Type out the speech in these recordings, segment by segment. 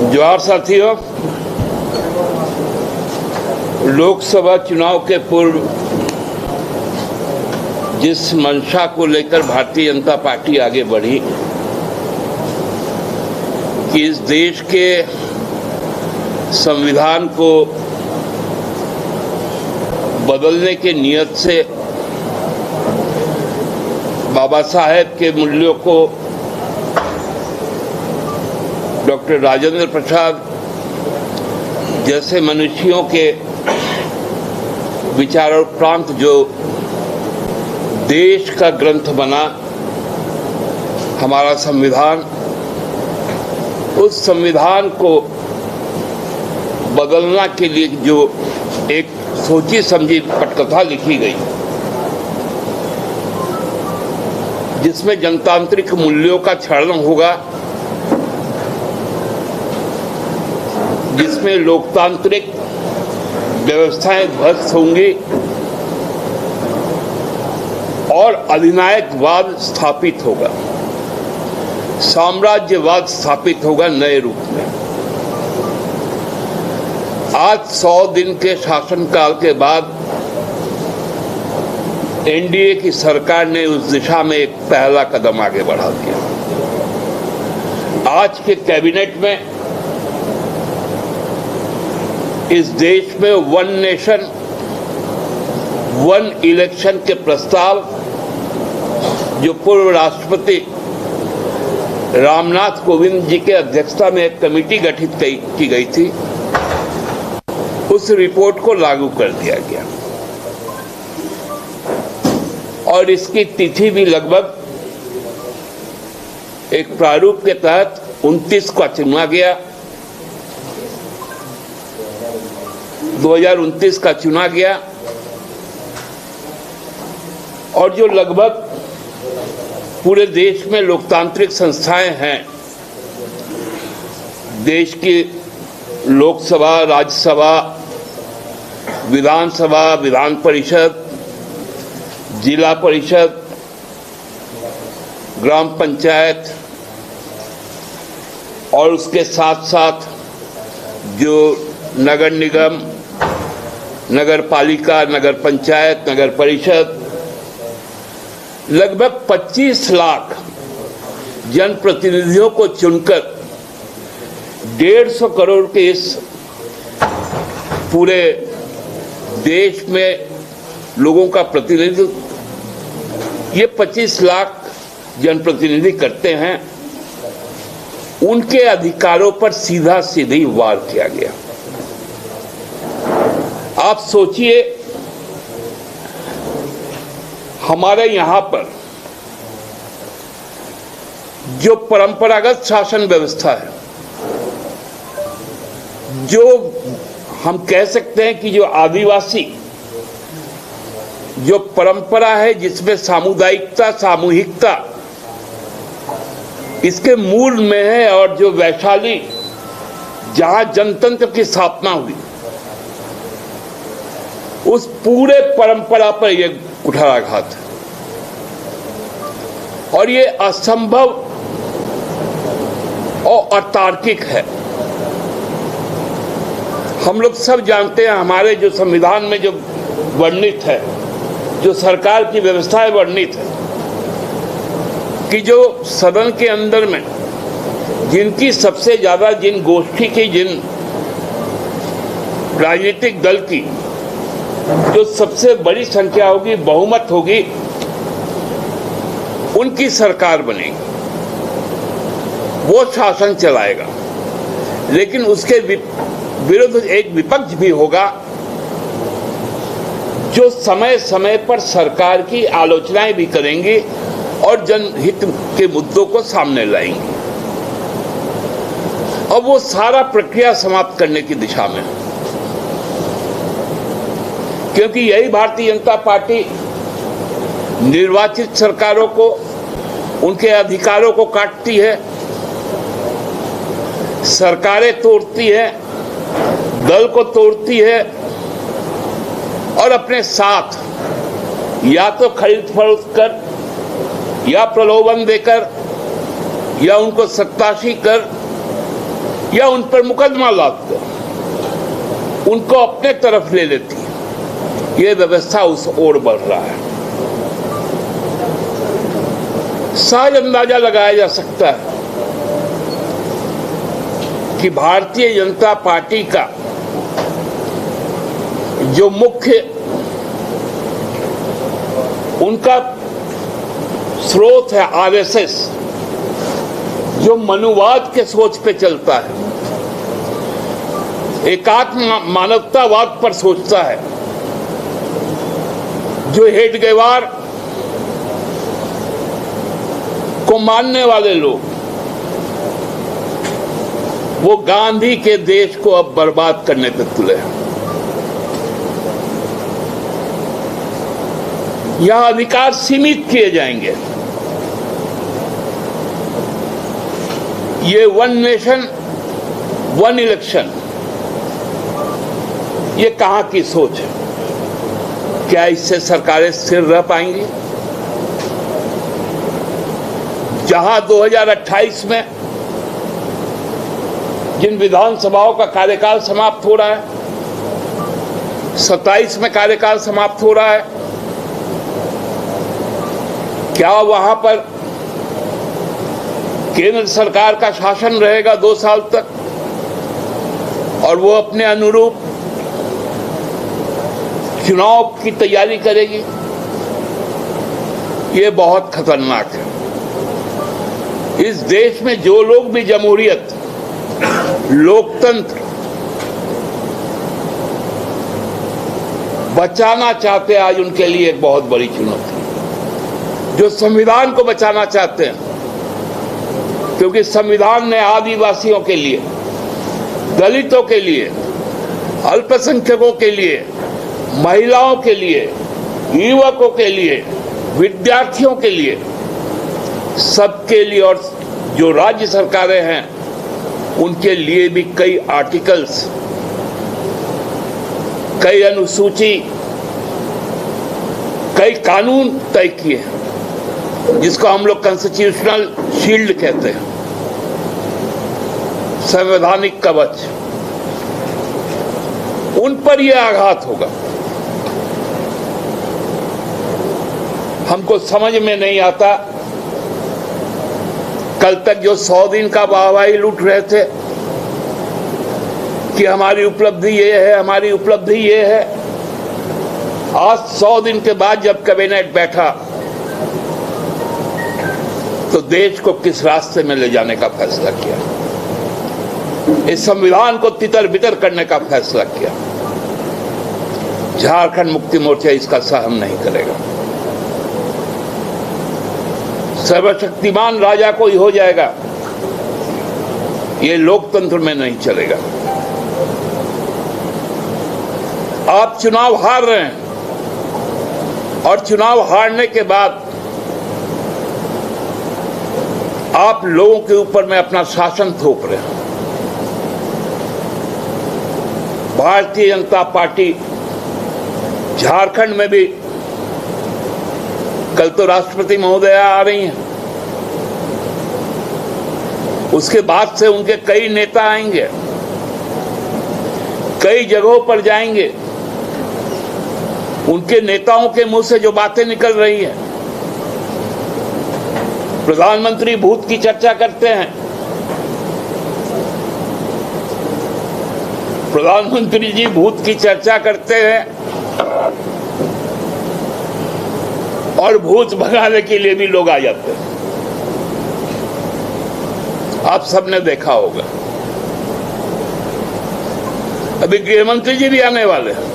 जोहार साथियों, लोकसभा चुनाव के पूर्व जिस मंशा को लेकर भारतीय जनता पार्टी आगे बढ़ी कि इस देश के संविधान को बदलने के नियत से बाबा साहेब के मूल्यों को डॉक्टर राजेंद्र प्रसाद जैसे मनुष्यों के विचारोपरांत जो देश का ग्रंथ बना हमारा संविधान, उस संविधान को बदलना के लिए जो एक सोची समझी पटकथा लिखी गई, जिसमें जनतांत्रिक मूल्यों का क्षरण होगा, जिसमें लोकतांत्रिक व्यवस्थाएं ध्वस्त होंगी और अधिनायकवाद स्थापित होगा, साम्राज्यवाद स्थापित होगा नए रूप में। आज 100 दिन के शासनकाल के बाद एनडीए की सरकार ने उस दिशा में एक पहला कदम आगे बढ़ा दिया। आज के कैबिनेट में इस देश में वन नेशन वन इलेक्शन के प्रस्ताव जो पूर्व राष्ट्रपति रामनाथ कोविंद जी के अध्यक्षता में एक कमेटी गठित की गई थी, उस रिपोर्ट को लागू कर दिया गया और इसकी तिथि भी लगभग एक प्रारूप के तहत 29 को चुना गया, 2029 का चुना गया और जो लगभग पूरे देश में लोकतांत्रिक संस्थाएं हैं, देश की लोकसभा, राज्यसभा, विधानसभा, विधान परिषद, जिला परिषद, ग्राम पंचायत और उसके साथ साथ जो नगर निगम, नगर पालिका, नगर पंचायत, नगर परिषद, लगभग 25 लाख जनप्रतिनिधियों को चुनकर 150 करोड़ के इस पूरे देश में लोगों का प्रतिनिधित्व ये 25 लाख जनप्रतिनिधि करते हैं, उनके अधिकारों पर सीधा सीधी वार किया गया। आप सोचिए, हमारे यहां पर जो परंपरागत शासन व्यवस्था है, जो हम कह सकते हैं कि जो आदिवासी जो परंपरा है, जिसमें सामुदायिकता, सामूहिकता इसके मूल में है और जो वैशाली जहां जनतंत्र की स्थापना हुई, उस पूरे परंपरा पर यह कुठाराघात है और ये असंभव और अतार्किक है। हम लोग सब जानते हैं, हमारे जो संविधान में जो वर्णित है, जो सरकार की व्यवस्थाएं वर्णित है, कि जो सदन के अंदर में जिनकी सबसे ज्यादा, जिन गोष्ठी की, जिन राजनीतिक दल की जो सबसे बड़ी संख्या होगी, बहुमत होगी, उनकी सरकार बनेगी, वो शासन चलाएगा। लेकिन उसके विरुद्ध एक विपक्ष भी होगा जो समय समय पर सरकार की आलोचनाएं भी करेंगे और जनहित के मुद्दों को सामने लाएंगे। अब वो सारा प्रक्रिया समाप्त करने की दिशा में, क्योंकि यही भारतीय जनता पार्टी निर्वाचित सरकारों को, उनके अधिकारों को काटती है, सरकारें तोड़ती है, दल को तोड़ती है और अपने साथ या तो खरीद फरोख्त कर, या प्रलोभन देकर, या उनको सत्ताशी कर या उन पर मुकदमा लादकर उनको अपने तरफ ले लेती है। ये व्यवस्था उस ओर बढ़ रहा है। सहज अंदाजा लगाया जा सकता है कि भारतीय जनता पार्टी का जो मुख्य उनका स्रोत है आरएसएस, जो मनुवाद के सोच पे चलता है, एकात्म मानवतावाद पर सोचता है, जो हेडगेवार को मानने वाले लोग, वो गांधी के देश को अब बर्बाद करने पे तुले हैं। यह अधिकार सीमित किए जाएंगे। ये वन नेशन वन इलेक्शन, ये कहां की सोच है? क्या इससे सरकारें स्थिर रह पाएंगी? जहां 2028 में जिन विधानसभाओं का कार्यकाल समाप्त हो रहा है, 27 में कार्यकाल समाप्त हो रहा है, क्या वहां पर केंद्र सरकार का शासन रहेगा 2 साल तक और वो अपने अनुरूप चुनाव की तैयारी करेगी? ये बहुत खतरनाक है। इस देश में जो लोग भी जमहूरियत, लोकतंत्र बचाना चाहते हैं, आज उनके लिए एक बहुत बड़ी चुनौती है। जो संविधान को बचाना चाहते हैं, क्योंकि संविधान ने आदिवासियों के लिए, दलितों के लिए, अल्पसंख्यकों के लिए, महिलाओं के लिए, युवकों के लिए, विद्यार्थियों के लिए, सबके लिए, और जो राज्य सरकारें हैं उनके लिए भी कई आर्टिकल्स, कई अनुसूची, कई कानून तय किए हैं, जिसको हम लोग कॉन्स्टिट्यूशनल शील्ड कहते हैं, संवैधानिक कवच। उन पर यह आघात होगा। हमको समझ में नहीं आता, कल तक जो 100 दिन का वाहवाही लूट रहे थे कि हमारी उपलब्धि ये है, हमारी उपलब्धि ये है, आज 100 दिन के बाद जब कैबिनेट बैठा तो देश को किस रास्ते में ले जाने का फैसला किया, इस संविधान को तितर बितर करने का फैसला किया। झारखंड मुक्ति मोर्चा इसका सहन नहीं करेगा। सर्वशक्तिमान राजा कोई हो जाएगा, ये लोकतंत्र में नहीं चलेगा। आप चुनाव हार रहे हैं और चुनाव हारने के बाद आप लोगों के ऊपर में अपना शासन थोप रहे हैं। भारतीय जनता पार्टी झारखंड में भी, कल तो राष्ट्रपति महोदया आ रही हैं, उसके बाद से उनके कई नेता आएंगे, कई जगहों पर जाएंगे। उनके नेताओं के मुंह से जो बातें निकल रही हैं, प्रधानमंत्री भूत की चर्चा करते हैं, प्रधानमंत्री जी भूत की चर्चा करते हैं और भूत भगाने के लिए भी लोग आ जाते हैं। आप सबने देखा होगा। अभी गृह मंत्री जी भी आने वाले हैं।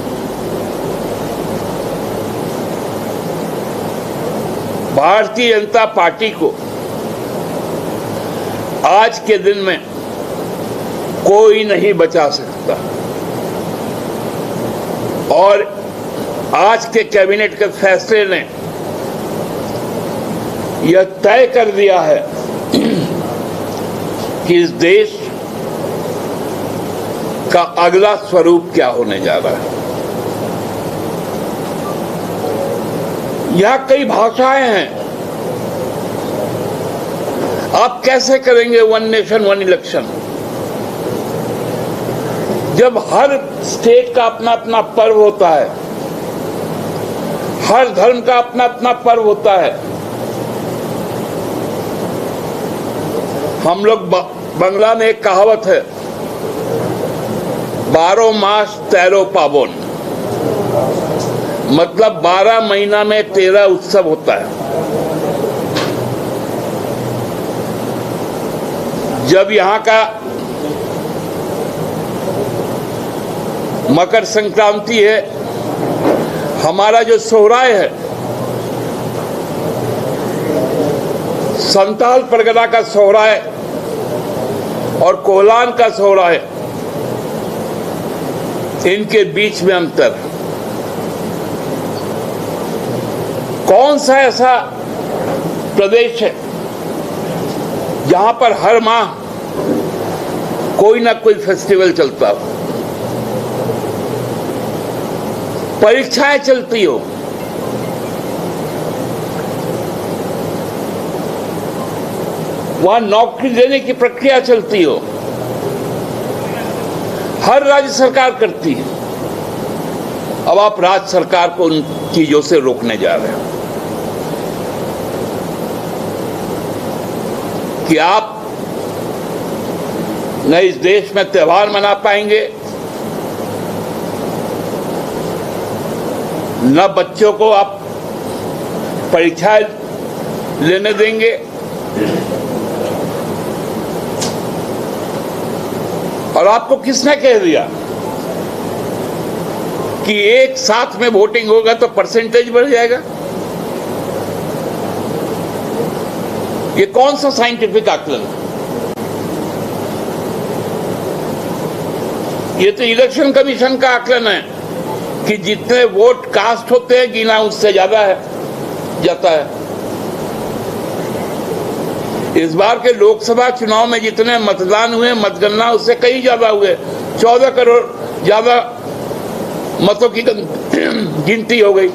भारतीय जनता पार्टी को आज के दिन में कोई नहीं बचा सकता और आज के कैबिनेट के फैसले ने यह तय कर दिया है कि इस देश का अगला स्वरूप क्या होने जा रहा है। यहां कई भाषाएं हैं। आप कैसे करेंगे वन नेशन वन इलेक्शन? जब हर स्टेट का अपना अपना पर्व होता है, हर धर्म का अपना अपना पर्व होता है। हम लोग बंगला में एक कहावत है, 12 मास 13 पावन, मतलब 12 महीना में 13 उत्सव होता है। जब यहाँ का मकर संक्रांति है, हमारा जो सोहराय है, संताल परगना का सोहराय और कोलान का सोहराय, इनके बीच में अंतर। कौन सा ऐसा प्रदेश है जहां पर हर माह कोई ना कोई फेस्टिवल चलता हो, परीक्षाएं चलती हो, वहां नौकरी देने की प्रक्रिया चलती हो, हर राज्य सरकार करती है। अब आप राज्य सरकार को उन चीजों से रोकने जा रहे हो कि आप न इस देश में त्योहार मना पाएंगे, न बच्चों को आप परीक्षाएं लेने देंगे, और आपको किसने कह दिया कि एक साथ में वोटिंग होगा तो परसेंटेज बढ़ जाएगा? ये कौन सा साइंटिफिक आकलन है? ये तो इलेक्शन कमीशन का आकलन है कि जितने वोट कास्ट होते हैं गिना उससे ज्यादा है जाता है। इस बार के लोकसभा चुनाव में जितने मतदान हुए, मतगणना उससे कहीं ज्यादा हुए, 14 करोड़ ज्यादा मतों की गिनती हो गई।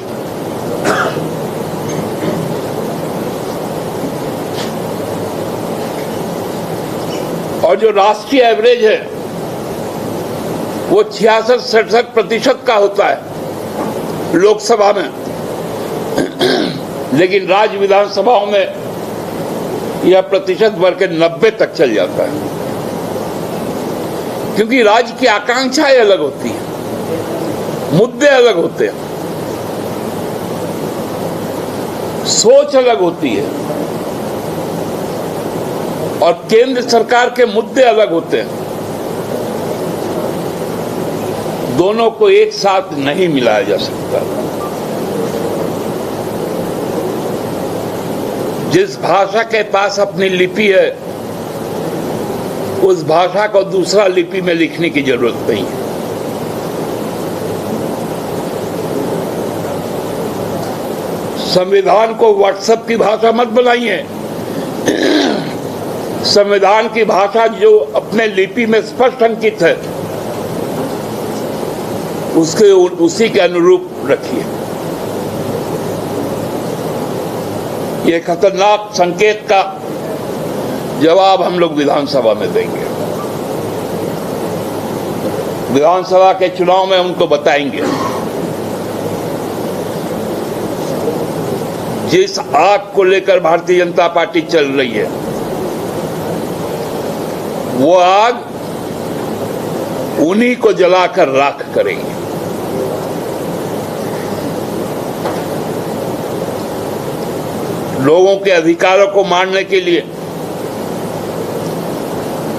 और जो राष्ट्रीय एवरेज है वो 66-67% का होता है लोकसभा में, लेकिन राज्य विधानसभाओं में यह प्रतिशत बढ़ के 90 तक चल जाता है, क्योंकि राज्य की आकांक्षाएं अलग होती हैं, मुद्दे अलग होते हैं, सोच अलग होती है, और केंद्र सरकार के मुद्दे अलग होते हैं। दोनों को एक साथ नहीं मिलाया जा सकता। जिस भाषा के पास अपनी लिपि है, उस भाषा को दूसरा लिपि में लिखने की जरूरत नहीं है। संविधान को व्हाट्सएप की भाषा मत बनाइए। संविधान की भाषा जो अपने लिपि में स्पष्ट अंकित है, उसी के अनुरूप रखिए। ये खतरनाक संकेत का जवाब हम लोग विधानसभा में देंगे। विधानसभा के चुनाव में उनको बताएंगे। जिस आग को लेकर भारतीय जनता पार्टी चल रही है, वो आग उन्हीं को जलाकर राख करेंगे। लोगों के अधिकारों को मारने के लिए,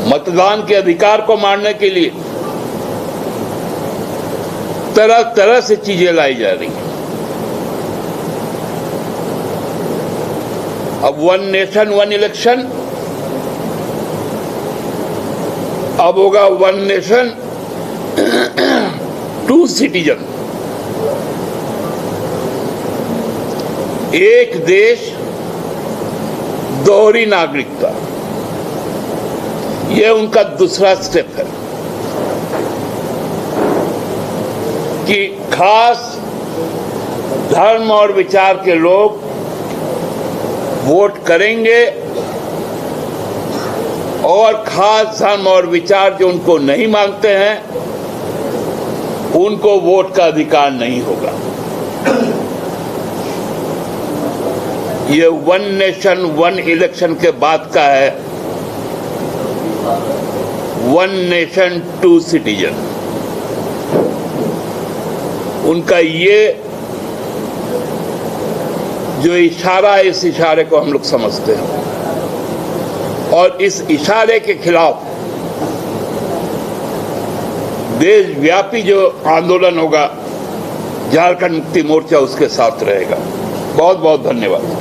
मतदान के अधिकार को मारने के लिए तरह तरह से चीजें लाई जा रही हैं। अब 1 नेशन 1 इलेक्शन, अब होगा 1 नेशन 2 सिटीजन, एक देश दोहरी नागरिकता। यह उनका दूसरा स्टेप है कि खास धर्म और विचार के लोग वोट करेंगे, और खास धर्म और विचार जो उनको नहीं मानते हैं उनको वोट का अधिकार नहीं होगा। ये वन नेशन वन इलेक्शन के बाद का है, वन नेशन टू सिटीजन। उनका ये जो इशारा है, इस इशारे को हम लोग समझते हैं और इस इशारे के खिलाफ देशव्यापी जो आंदोलन होगा, झारखंड मुक्ति मोर्चा उसके साथ रहेगा। बहुत बहुत धन्यवाद।